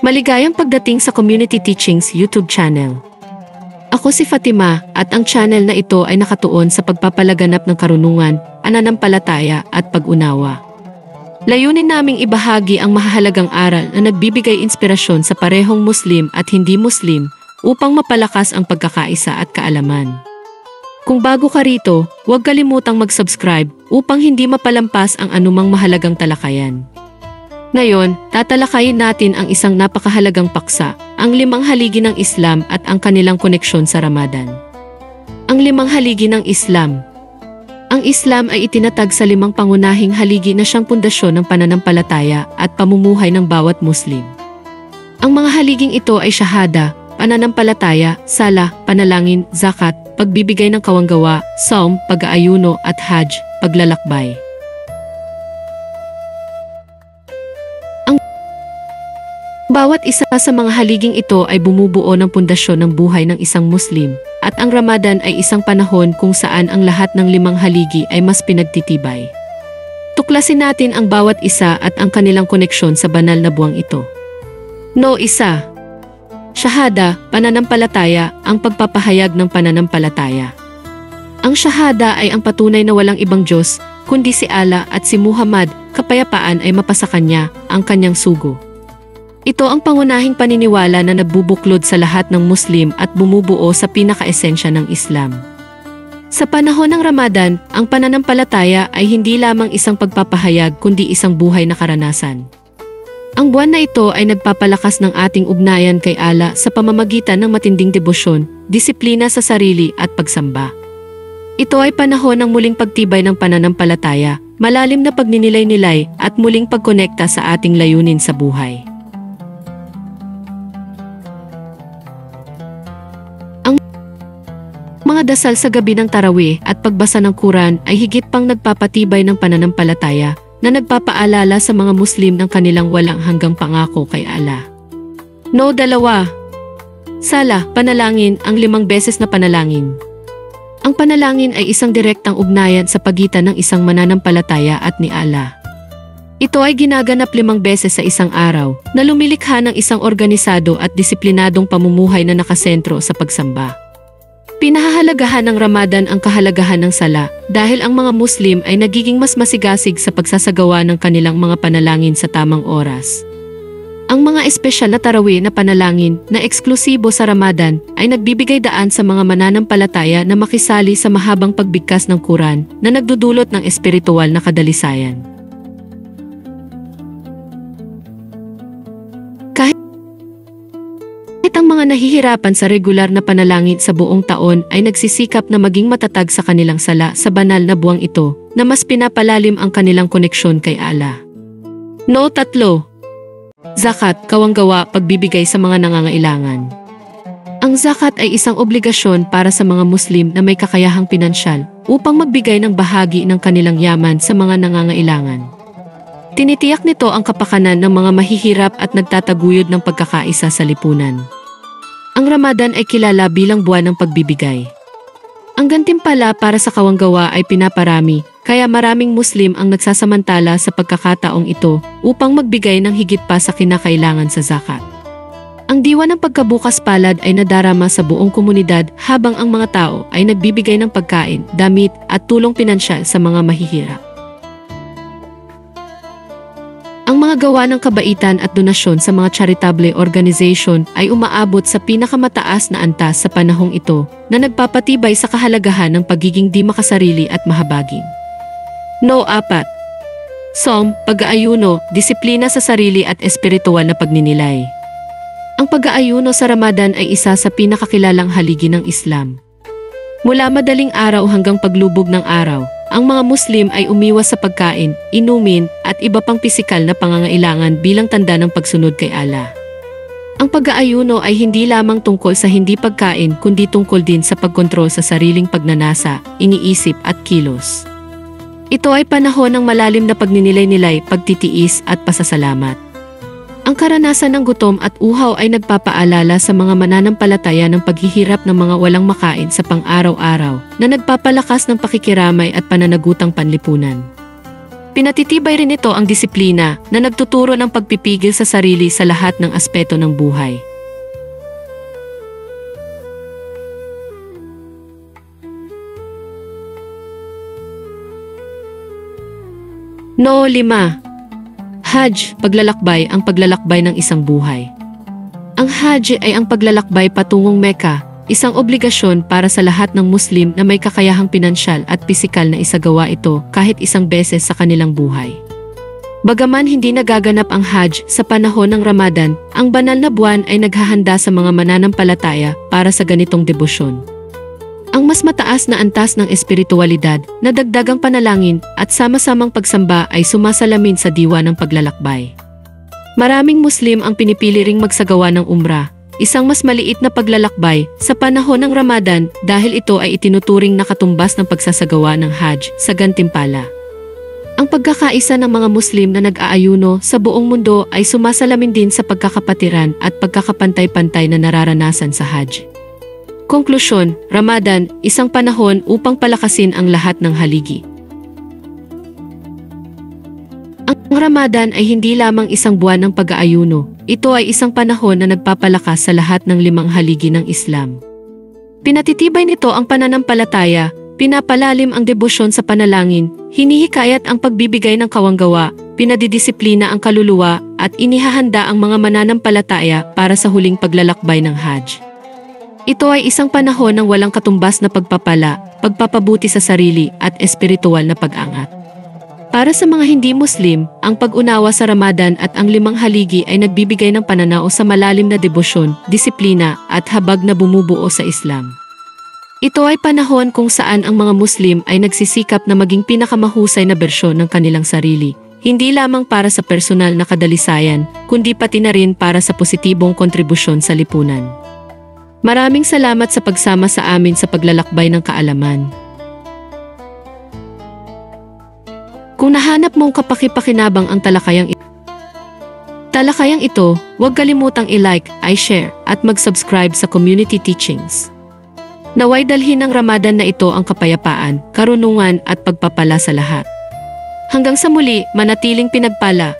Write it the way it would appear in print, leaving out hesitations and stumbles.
Maligayang pagdating sa Community Teachings YouTube channel. Ako si Fatima at ang channel na ito ay nakatuon sa pagpapalaganap ng karunungan, pananampalataya at pag-unawa. Layunin naming ibahagi ang mahahalagang aral na nagbibigay inspirasyon sa parehong Muslim at hindi Muslim upang mapalakas ang pagkakaisa at kaalaman. Kung bago ka rito, huwag kalimutang mag-subscribe upang hindi mapalampas ang anumang mahalagang talakayan. Ngayon, tatalakayin natin ang isang napakahalagang paksa, ang 5 haligi ng Islam at ang kanilang koneksyon sa Ramadan. Ang 5 haligi ng Islam. Ang Islam ay itinatag sa 5 pangunahing haligi na siyang pundasyon ng pananampalataya at pamumuhay ng bawat Muslim. Ang mga haliging ito ay syahada, pananampalataya, sala, panalangin, zakat, pagbibigay ng kawanggawa, saum, pag-aayuno at hajj, paglalakbay. Bawat isa sa mga haliging ito ay bumubuo ng pundasyon ng buhay ng isang Muslim, at ang Ramadan ay isang panahon kung saan ang lahat ng 5 haligi ay mas pinagtitibay. Tuklasin natin ang bawat isa at ang kanilang koneksyon sa banal na buwang ito. No. 1. Syahada, pananampalataya, ang pagpapahayag ng pananampalataya. Ang syahada ay ang patunay na walang ibang Diyos, kundi si Allah at si Muhammad, kapayapaan ay mapasa kanya, ang kanyang sugo. Ito ang pangunahing paniniwala na nagbubuklod sa lahat ng Muslim at bumubuo sa pinakaesensya ng Islam. Sa panahon ng Ramadan, ang pananampalataya ay hindi lamang isang pagpapahayag kundi isang buhay na karanasan. Ang buwan na ito ay nagpapalakas ng ating ugnayan kay Allah sa pamamagitan ng matinding debosyon, disiplina sa sarili at pagsamba. Ito ay panahon ng muling pagtibay ng pananampalataya, malalim na pagninilay-nilay at muling pagkonekta sa ating layunin sa buhay. Mga dasal sa gabi ng Tarawih at pagbasa ng Quran ay higit pang nagpapatibay ng pananampalataya na nagpapaalala sa mga Muslim ng kanilang walang hanggang pangako kay Allah. No. 2. Sala, panalangin, ang 5 beses na panalangin. Ang panalangin ay isang direktang ugnayan sa pagitan ng isang mananampalataya at ni Allah. Ito ay ginaganap 5 beses sa isang araw na lumilikha ng isang organisado at disiplinadong pamumuhay na nakasentro sa pagsamba. Pinahahalagahan ng Ramadan ang kahalagahan ng sala dahil ang mga Muslim ay nagiging mas masigasig sa pagsasagawa ng kanilang mga panalangin sa tamang oras. Ang mga espesyal na tarawih na panalangin na eksklusibo sa Ramadan ay nagbibigay daan sa mga mananampalataya na makisali sa mahabang pagbigkas ng Quran na nagdudulot ng espiritual na kadalisayan. Kahit ang mga nahihirapan sa regular na panalangin sa buong taon ay nagsisikap na maging matatag sa kanilang sala sa banal na buwang ito na mas pinapalalim ang kanilang koneksyon kay Allah. No. 3. Zakat, kawanggawa, pagbibigay sa mga nangangailangan. Ang zakat ay isang obligasyon para sa mga Muslim na may kakayahang pinansyal upang magbigay ng bahagi ng kanilang yaman sa mga nangangailangan. Tinitiyak nito ang kapakanan ng mga mahihirap at nagtataguyod ng pagkakaisa sa lipunan. Ang Ramadan ay kilala bilang buwan ng pagbibigay. Ang gantimpala para sa kawanggawa ay pinaparami, kaya maraming Muslim ang nagsasamantala sa pagkakataong ito upang magbigay ng higit pa sa kinakailangan sa zakat. Ang diwa ng pagkabukas palad ay nadarama sa buong komunidad habang ang mga tao ay nagbibigay ng pagkain, damit at tulong pinansyal sa mga mahihirap. Ang mga gawa ng kabaitan at donasyon sa mga charitable organization ay umaabot sa pinakamataas na antas sa panahong ito na nagpapatibay sa kahalagahan ng pagiging di makasarili at mahabagin. No. 4. Saum, pag-aayuno, disiplina sa sarili at espiritual na pagninilay. Ang pag-aayuno sa Ramadan ay isa sa pinakakilalang haligi ng Islam. Mula madaling araw hanggang paglubog ng araw, ang mga Muslim ay umiwas sa pagkain, inumin at iba pang pisikal na pangangailangan bilang tanda ng pagsunod kay Allah. Ang pag-aayuno ay hindi lamang tungkol sa hindi pagkain kundi tungkol din sa pagkontrol sa sariling pagnanasa, iniisip at kilos. Ito ay panahon ng malalim na pagninilay-nilay, pagtitiis at pasasalamat. Ang karanasan ng gutom at uhaw ay nagpapaalala sa mga mananampalataya ng paghihirap ng mga walang makain sa pang-araw-araw na nagpapalakas ng pakikiramay at pananagutang panlipunan. Pinatitibay rin ito ang disiplina na nagtuturo ng pagpipigil sa sarili sa lahat ng aspeto ng buhay. No. 5. Hajj, paglalakbay, ang paglalakbay ng isang buhay. Ang Hajj ay ang paglalakbay patungong Mecca, isang obligasyon para sa lahat ng Muslim na may kakayahang pinansyal at pisikal na isagawa ito kahit isang beses sa kanilang buhay. Bagaman hindi nagaganap ang Hajj sa panahon ng Ramadan, ang banal na buwan ay naghahanda sa mga mananampalataya para sa ganitong debosyon. Ang mas mataas na antas ng espiritualidad na dagdagang panalangin at sama-samang pagsamba ay sumasalamin sa diwa ng paglalakbay. Maraming Muslim ang pinipili ring magsagawa ng Umrah, isang mas maliit na paglalakbay sa panahon ng Ramadan dahil ito ay itinuturing na katumbas ng pagsasagawa ng Hajj sa gantimpala. Ang pagkakaisa ng mga Muslim na nag-aayuno sa buong mundo ay sumasalamin din sa pagkakapatiran at pagkakapantay-pantay na nararanasan sa Hajj. Konklusyon, Ramadan, isang panahon upang palakasin ang lahat ng haligi. Ang Ramadan ay hindi lamang isang buwan ng pag-aayuno, ito ay isang panahon na nagpapalakas sa lahat ng 5 haligi ng Islam. Pinatitibay nito ang pananampalataya, pinapalalim ang debosyon sa panalangin, hinihikayat ang pagbibigay ng kawanggawa, pinadidisiplina ang kaluluwa, at inihahanda ang mga mananampalataya para sa huling paglalakbay ng Hajj. Ito ay isang panahon ng walang katumbas na pagpapala, pagpapabuti sa sarili at espiritual na pag-angat. Para sa mga hindi Muslim, ang pag-unawa sa Ramadan at ang 5 haligi ay nagbibigay ng pananao sa malalim na debosyon, disiplina at habag na bumubuo sa Islam. Ito ay panahon kung saan ang mga Muslim ay nagsisikap na maging pinakamahusay na bersyon ng kanilang sarili, hindi lamang para sa personal na kadalisayan, kundi pati na rin para sa positibong kontribusyon sa lipunan. Maraming salamat sa pagsama sa amin sa paglalakbay ng kaalaman. Kung nahanap mong kapaki-pakinabang ang talakayang ito, huwag kalimutang i-like, i-share, at mag-subscribe sa Community Teachings. Naway dalhin ng Ramadan na ito ang kapayapaan, karunungan at pagpapala sa lahat. Hanggang sa muli, manatiling pinagpala,